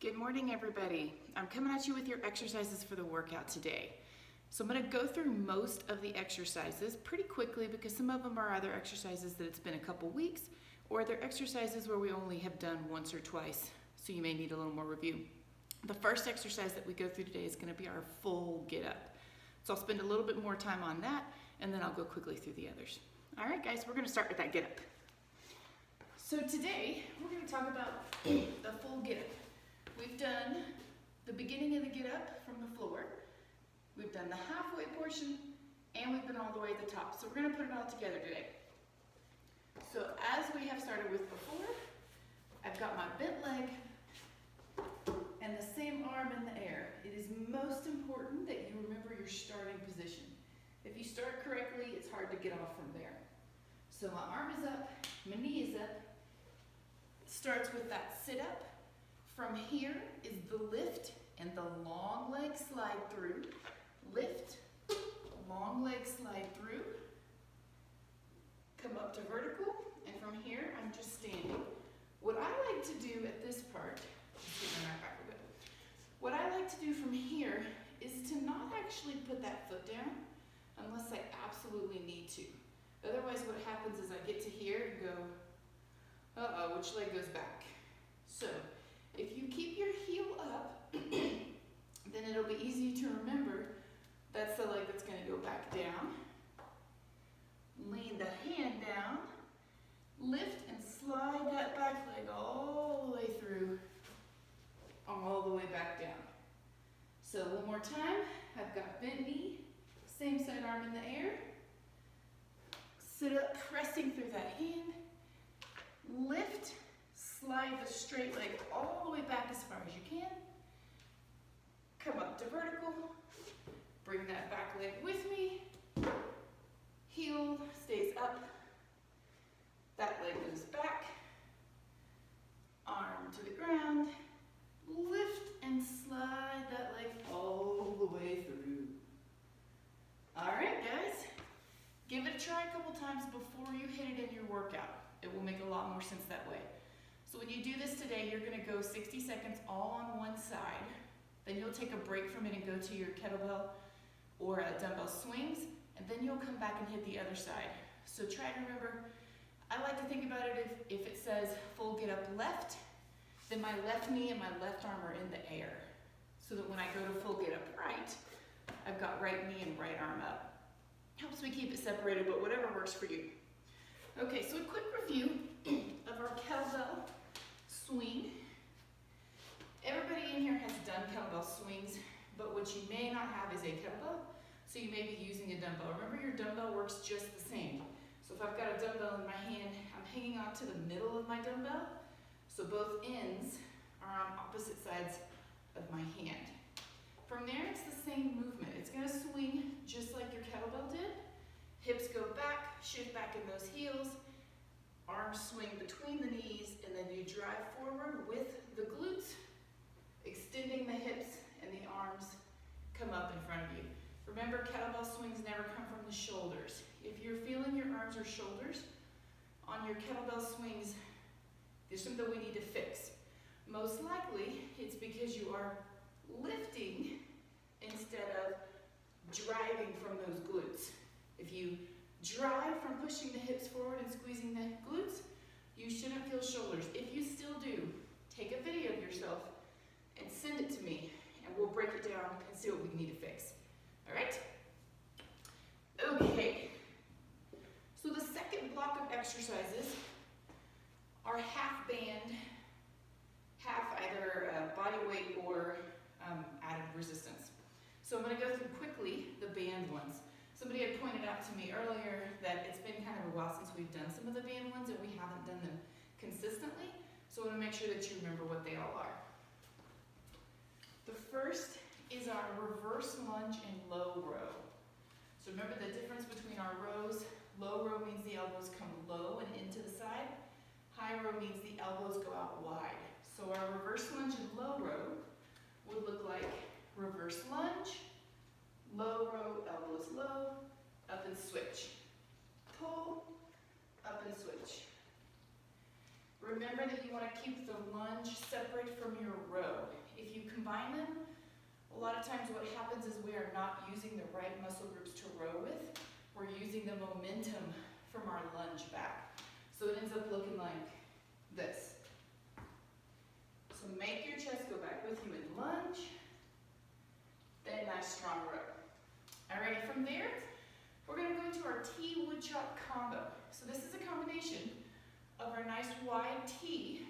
Good morning, everybody. I'm coming at you with your exercises for the workout today. So I'm going to go through most of the exercises pretty quickly because some of them are either exercises that it's been a couple weeks or they're exercises where we only have done once or twice, so you may need a little more review. The first exercise that we go through today is going to be our full get up. So I'll spend a little bit more time on that and then I'll go quickly through the others. All right, guys, we're going to start with that get up. So today we're going to talk about the full get up. We've done the beginning of the get up from the floor, we've done the halfway portion, and we've been all the way at the top. So we're going to put it all together today. So as we have started with before, I've got my bent leg and the same arm in the air. It is most important that you remember your starting position. If you start correctly, it's hard to get off from there. So my arm is up, my knee is up. It starts with that sit up. From here is the lift and the long leg slide through. Lift, long leg slide through. Come up to vertical, and from here I'm just standing. What I like to do at this part, let's get my back a bit. What I like to do from here is to not actually put that foot down unless I absolutely need to. Otherwise what happens is I get to here and go, uh-oh, which leg goes back? So, if you keep your heel up, then it'll be easy to remember that's the leg that's going to go back down. Lean the hand down, lift and slide that back leg all the way through, all the way back down. So one more time, I've got bent knee, same side arm in the air, sit up, pressing through that hand, lift, slide the straight leg all the way back as far as you can. Come up to vertical. Bring that back leg with me. Heel stays up. That leg goes back. Arm to the ground. Lift and slide that leg all the way through. All right, guys. Give it a try a couple times before you hit it in your workout. It will make a lot more sense that way. So when you do this today, you're going to go 60 seconds all on one side. Then you'll take a break from it and go to your kettlebell or dumbbell swings, and then you'll come back and hit the other side. So try to remember, I like to think about it if it says full get up left, then my left knee and my left arm are in the air. So that when I go to full get up right, I've got right knee and right arm up. Helps me keep it separated, but whatever works for you. Okay, so a quick review of our kettlebell swing. Everybody in here has done kettlebell swings, but what you may not have is a kettlebell, so you may be using a dumbbell. Remember, your dumbbell works just the same. So if I've got a dumbbell in my hand, I'm hanging on to the middle of my dumbbell, so both ends are on opposite sides of my hand. From there, it's the same movement. It's going to swing just like your kettlebell did. Hips go back, shift back in those heels. Arms swing between the knees, and then you drive forward with the glutes, extending the hips, and the arms come up in front of you. Remember, kettlebell swings never come from the shoulders. If you're feeling your arms or shoulders on your kettlebell swings, there's something we need to fix. Most likely, it's because you are lifting instead of driving from those glutes. If you drive from pushing the hips forward and squeezing the glutes, you shouldn't feel shoulders. If you still do, take a video of yourself and send it to me, and we'll break it down and see what we need to fix. All right? Okay. So the second block of exercises are half band, half either body weight or added resistance. So I'm going to go through quickly the band ones. Somebody had pointed out to me earlier that it's been kind of a while since we've done some of the band ones and we haven't done them consistently. So I want to make sure that you remember what they all are. The first is our reverse lunge and low row. So remember the difference between our rows. Low row means the elbows come low and into the side. High row means the elbows go out wide. So our reverse lunge and low row would look like reverse lunge, low row, elbows low, up and switch. Pull, up and switch. Remember that you want to keep the lunge separate from your row. combine them, a lot of times what happens is we are not using the right muscle groups to row with. We're using the momentum from our lunge back. So it ends up looking like this. So make your chest go back with you in lunge, then nice strong row. All right, from there, we're gonna go into our T wood chop combo. So this is a combination of our nice wide T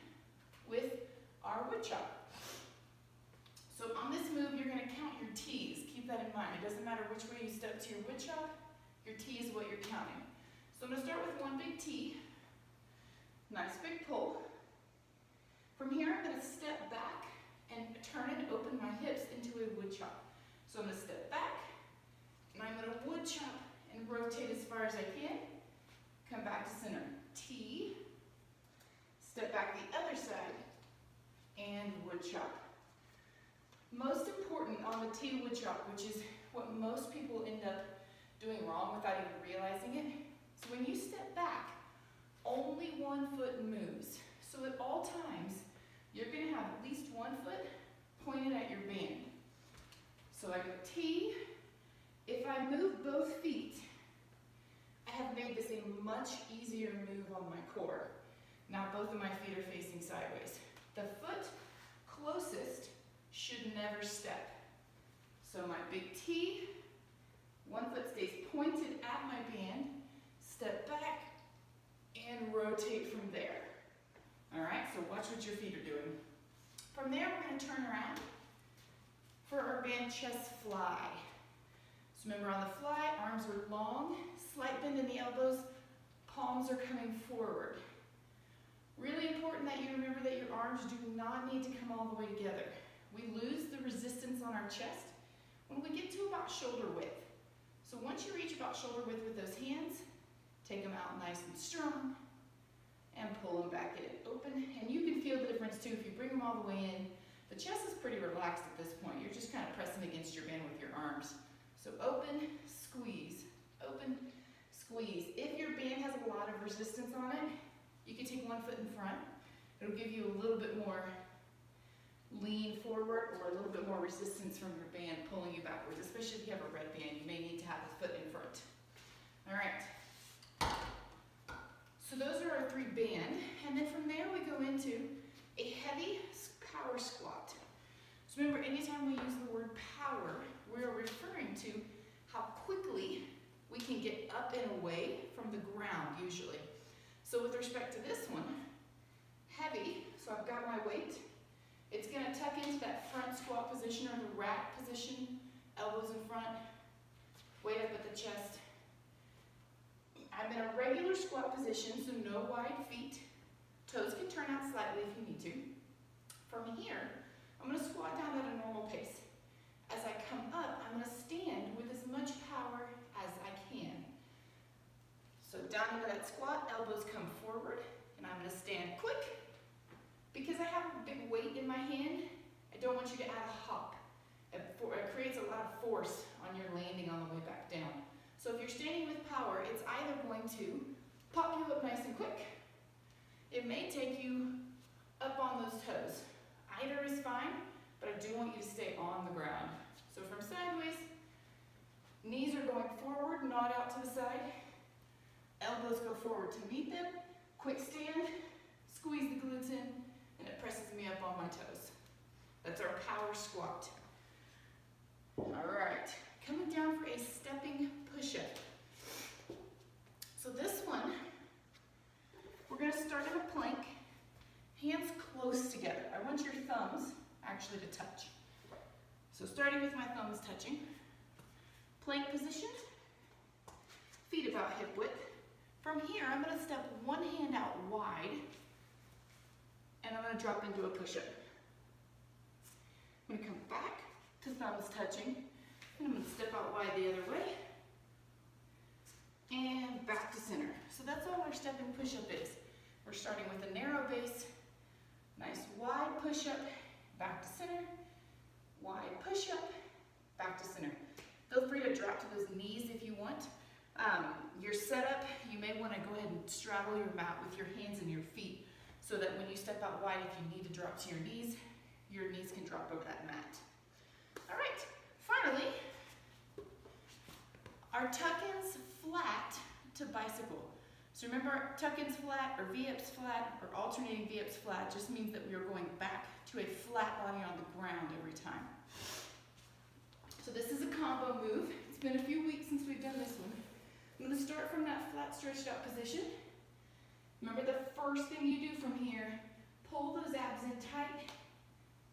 with our wood chop. So on this move, you're gonna count your T's. Keep that in mind. It doesn't matter which way you step to your wood chop, your T is what you're counting. So I'm gonna start with one big T, nice big pull. From here, I'm gonna step back and turn and open my hips into a wood chop. So I'm gonna step back, and I'm gonna wood chop and rotate as far as I can. Come back to center. T, step back the other side, and wood chop. Most important on the T wood chop, which is what most people end up doing wrong without even realizing it, is when you step back, only one foot moves. So at all times, you're gonna have at least one foot pointed at your band. So I go T. If I move both feet, I have made this a much easier move on my core. Now both of my feet are facing sideways. The foot closest should never step. So my big T, one foot stays pointed at my band, step back, and rotate from there. All right, so watch what your feet are doing. From there, we're gonna turn around for our band chest fly. So remember, on the fly, arms are long, slight bend in the elbows, palms are coming forward. Really important that you remember that your arms do not need to come all the way together. We lose the resistance on our chest when we get to about shoulder width. So once you reach about shoulder width with those hands, take them out nice and strong and pull them back in. Open, and you can feel the difference too if you bring them all the way in. The chest is pretty relaxed at this point. You're just kind of pressing against your band with your arms. So open, squeeze, open, squeeze. If your band has a lot of resistance on it, you can take one foot in front. It'll give you a little bit more lean forward or a little bit more resistance from your band pulling you backwards, especially if you have a red band. You may need to have a foot in front. All right. So those are our three band, and then from there we go into a heavy power squat. So remember, anytime we use the word power, we're referring to how quickly we can get up and away from the ground usually. So with respect to this one, heavy, so I've got my weight. It's gonna tuck into that front squat position or the rack position, elbows in front, weight up at the chest. I'm in a regular squat position, so no wide feet. Toes can turn out slightly if you need to. From here, I'm gonna squat down at a normal pace. As I come up, I'm gonna stand with as much power as I can. So down into that squat, elbows come forward, and I'm gonna stand quick. Because I have a big weight in my hand, I don't want you to add a hop. It creates a lot of force on your landing on the way back down. So if you're standing with power, it's either going to pop you up nice and quick. It may take you up on those toes. Either is fine, but I do want you to stay on the ground. So from sideways, knees are going forward, not out to the side. Elbows go forward to meet them. Quick stand, squeeze the glutes in, and it presses me up on my toes. That's our power squat. All right, coming down for a stepping push-up. So this one, we're gonna start in a plank, hands close together. I want your thumbs actually to touch. So starting with my thumbs touching, plank position, feet about hip width. From here, I'm gonna step one hand out wide, and I'm gonna drop into a push-up. I'm gonna come back to thumbs touching, and I'm gonna step out wide the other way, and back to center. So that's all our stepping push-up is. We're starting with a narrow base, nice wide push-up, back to center, wide push-up, back to center. Feel free to drop to those knees if you want. Your setup, you may want to go ahead and straddle your mat with your hands and your feet so that when you step out wide, if you need to drop to your knees can drop over that mat. tuck-ins flat to bicycle. So remember, tuck-ins flat or V-ups flat or alternating V-ups flat just means that we are going back to a flat body on the ground every time. So this is a combo move. It's been a few weeks since we've done this one. I'm going to start from that flat stretched out position. Remember, the first thing you do from here, pull those abs in tight,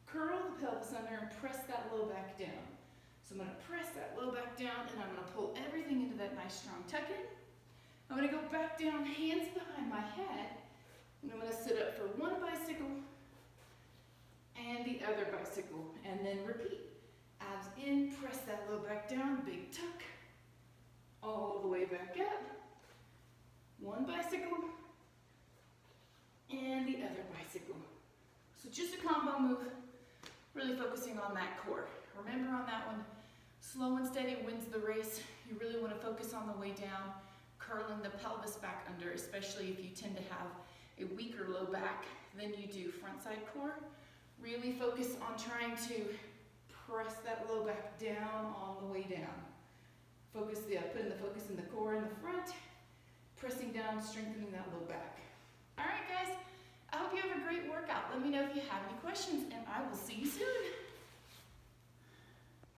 curl the pelvis under, and press that low back down. So I'm going to press that low back down, and I'm going to pull everything into that nice strong tuck-in. I'm going to go back down, hands behind my head, and I'm going to sit up for one bicycle and the other bicycle, and then repeat. Abs in, press that low back down, big tuck, all the way back up. One bicycle and the other bicycle. So just a combo move, really focusing on that core. Remember on that one, slow and steady wins the race. You really want to focus on the way down, curling the pelvis back under, especially if you tend to have a weaker low back than you do front side core. Really focus on trying to press that low back down on the way down. Putting the focus in the core in the front, pressing down, strengthening that low back. All right, guys, I hope you have a great workout. Let me know if you have any questions, and I will see you soon.